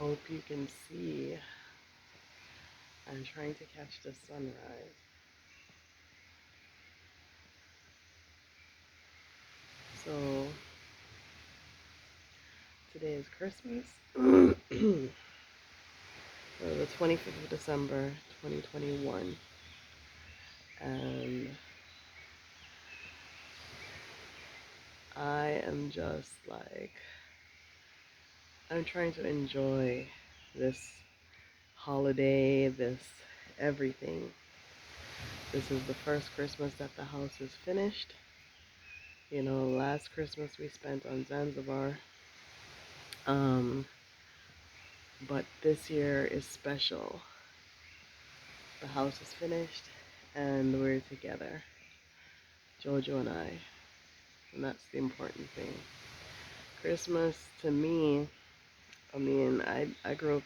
hope you can see. I'm trying to catch the sunrise. So today is Christmas. The 25th of December, 2021. And I am just like, I'm trying to enjoy this holiday, this everything. This is the first Christmas that the house is finished. You know, last Christmas we spent on Zanzibar. Um, but this year is special. The house is finished and we're together, Jojo and and that's the important thing. Christmas to me, I mean, I grew up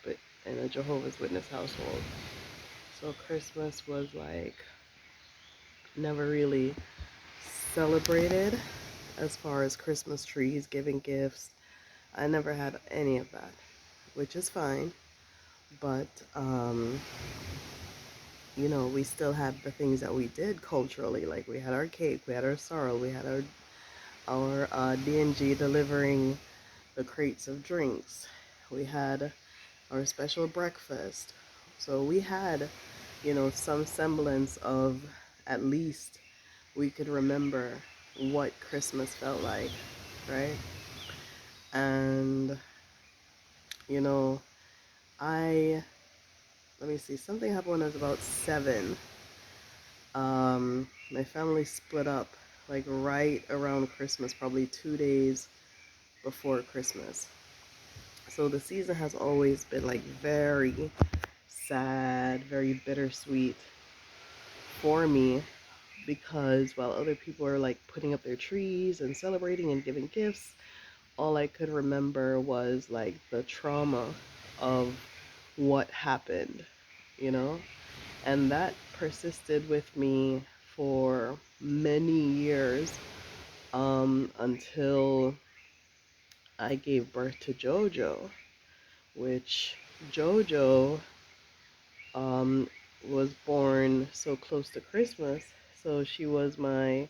in a Jehovah's Witness household, so Christmas was like never really celebrated as far as Christmas trees, giving gifts. I never had any of that, which is fine, but you know, we still had the things that we did culturally. Like we had our cake, we had our sorrel, we had our D&G delivering the crates of drinks. We had our special breakfast. So we had, you know, some semblance of at least we could remember what Christmas felt like, right? And you know, I let me see, something happened when I was about 7. My family split up like right around Christmas, probably 2 days before Christmas. So the season has always been like very sad, very bittersweet for me because while other people are like putting up their trees and celebrating and giving gifts, all I could remember was like the trauma of what happened, you know? And that persisted with me for many years until I gave birth to JoJo, which JoJo um, was born so close to Christmas. So she was due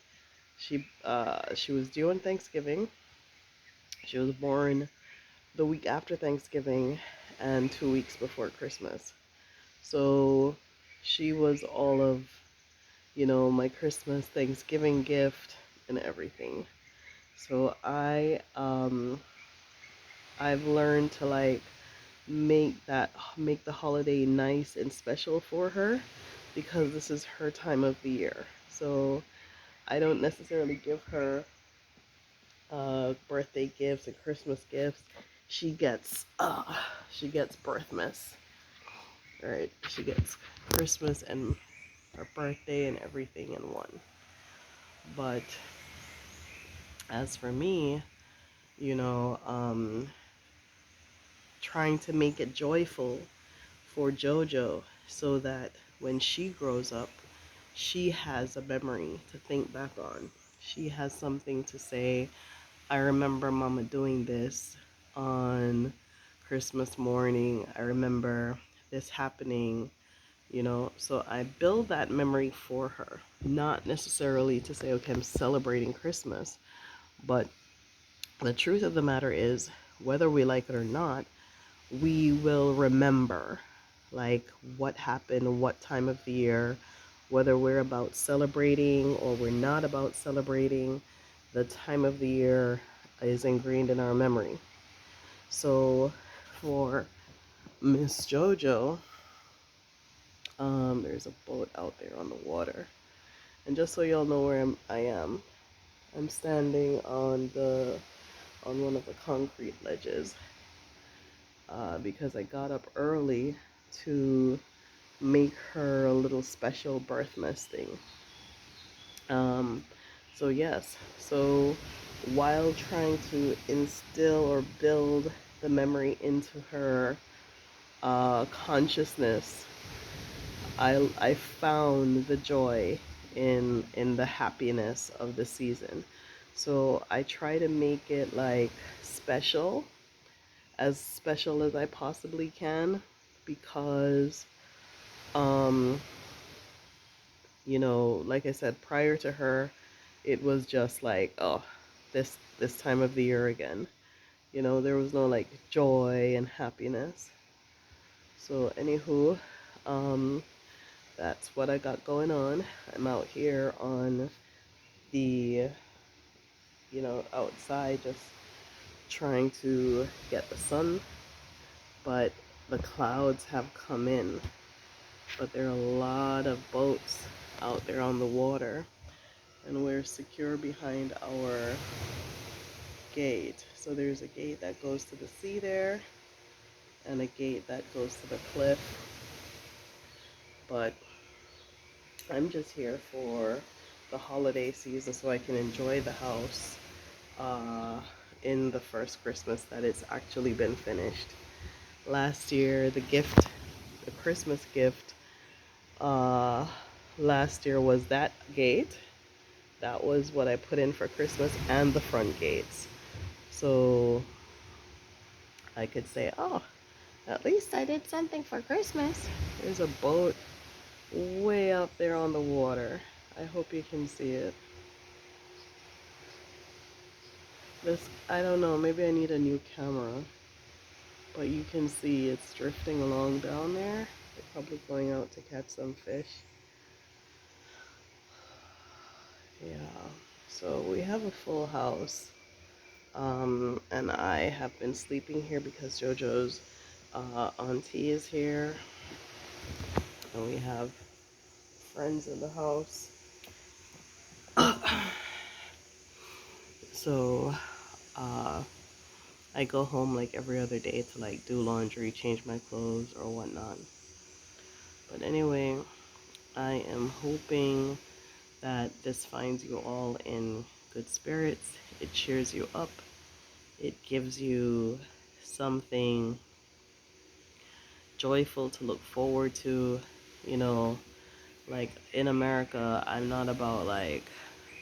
on Thanksgiving. She was born the week after Thanksgiving and 2 weeks before Christmas. So she was all of, you know, my Christmas, Thanksgiving gift and everything. So I've learned to like make the holiday nice and special for her because this is her time of the year. So I don't necessarily give her birthday gifts and Christmas gifts. She gets she gets birthmas, right? She gets Christmas and her birthday and everything in one. But as for me, you know, trying to make it joyful for JoJo so that when she grows up, she has a memory to think back on. She has something to say, I remember Mama doing this on Christmas morning. I remember this happening, you know. So I build that memory for her, not necessarily to say, okay, I'm celebrating Christmas, but the truth of the matter is, whether we like it or not, we will remember like what happened, what time of the year, whether we're about celebrating or we're not about celebrating, the time of the year is ingrained in our memory. So for Miss JoJo, there's a boat out there on the water. And just so y'all know where I am, I'm standing on one of the concrete ledges because I got up early to make her a little special birth thing. Um, so yes, so while trying to instill or build the memory into her consciousness, I found the joy in the happiness of the season. So I try to make it like special as special as I possibly can, because um like I said, prior to her, it was just like, oh, this time of the year again. There was no like joy and happiness. So anywho, um that's what I got going on. I'm out here on the outside, just trying to get the sun, but the clouds have come in. But there are a lot of boats out there on the water, and we're secure behind our gate. So there's a gate that goes to the sea there, and a gate that goes to the cliff. But I'm just here for the holiday season so I can enjoy the house uh, in the first Christmas that it's actually been finished. Last year, the Christmas gift uh, last year was that gate. That was what I put in for Christmas, and the front gates. So I could say, oh, at least I did something for Christmas. There's a boat way out there on the water. I hope you can see it. I don't know, maybe I need a new camera. But you can see it's drifting along down there. They're probably going out to catch some fish. Yeah, so we have a full house. And I have been sleeping here because JoJo's auntie is here. And we have friends in the house. So, uh, I go home like every other day to like do laundry, change my clothes, or whatnot. But anyway, I am hoping that this finds you all in good spirits. It cheers you up. It gives you something joyful to look forward to. You know, like in America, I'm not about like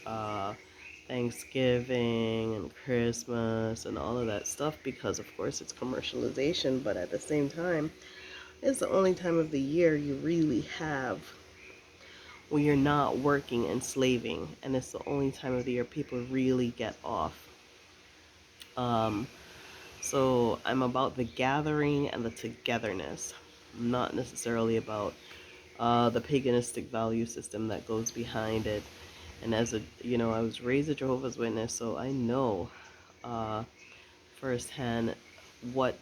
uh, Thanksgiving and Christmas and all of that stuff, because, of course, it's commercialization, but at the same time, it's the only time of the year you really have when you're not working and slaving, and it's the only time of the year people really get off. Um, so I'm about the gathering and the togetherness, not necessarily about the paganistic value system that goes behind it. And as I was raised a Jehovah's Witness, so I know uh, firsthand what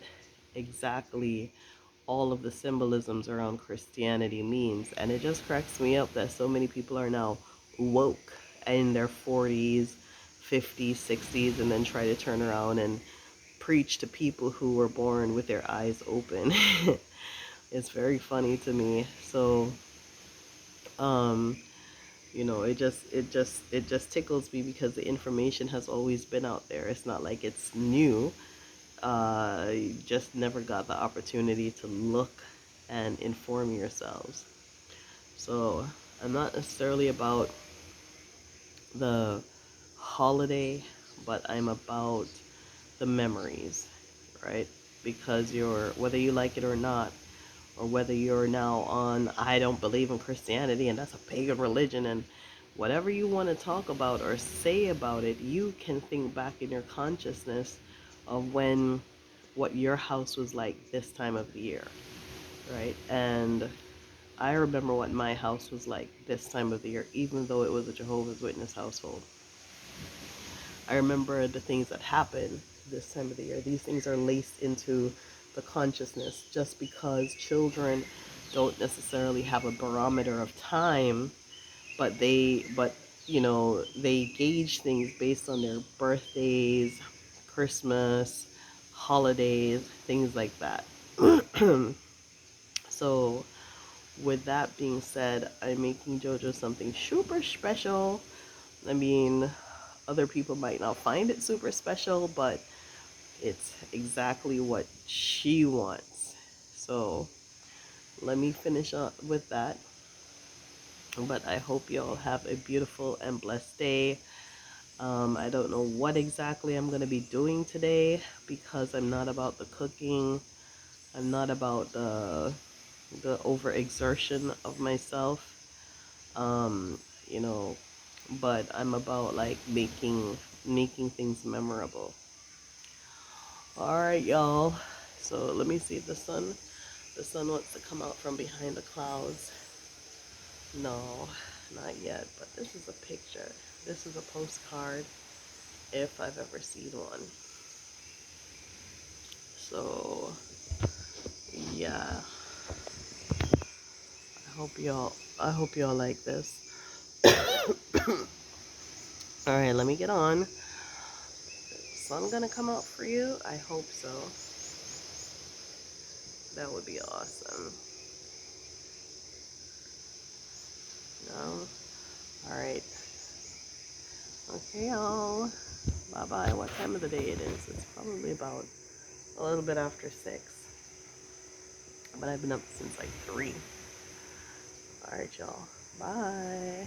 exactly all of the symbolisms around Christianity means. And it just cracks me up that so many people are now woke in their 40s, 50s, 60s, and then try to turn around and preach to people who were born with their eyes open. It's very funny to me. So, um, it just tickles me because the information has always been out there. It's not like it's new. You just never got the opportunity to look and inform yourselves. So I'm not necessarily about the holiday, but I'm about the memories, right? Because whether you like it or not, or whether you're now on, I don't believe in Christianity and that's a pagan religion, and whatever you want to talk about or say about it, you can think back in your consciousness of what your house was like this time of the year, right? And I remember what my house was like this time of the year, even though it was a Jehovah's Witness household. I remember the things that happened this time of the year. These things are laced into the consciousness just because children don't necessarily have a barometer of time, but they gauge things based on their birthdays, Christmas, holidays, things like that. So with that being said, I'm making JoJo something super special. I mean, other people might not find it super special, but it's exactly what she wants. So let me finish up with that. But I hope y'all have a beautiful and blessed day. I don't know what exactly I'm gonna be doing today because I'm not about the cooking. I'm not about the overexertion of myself. Um, you know, but I'm about like making things memorable. All right, y'all. So let me see if the sun wants to come out from behind the clouds. No, not yet, but this is a picture. This is a postcard if I've ever seen one. So, yeah, I hope y'all like this. All right, let me get on. Sun gonna come out for you? I hope so. That would be awesome. No? All right. Okay, y'all. Bye-bye. What time of the day it is? It's probably about a little bit after 6. But I've been up since like 3. All right, y'all. Bye.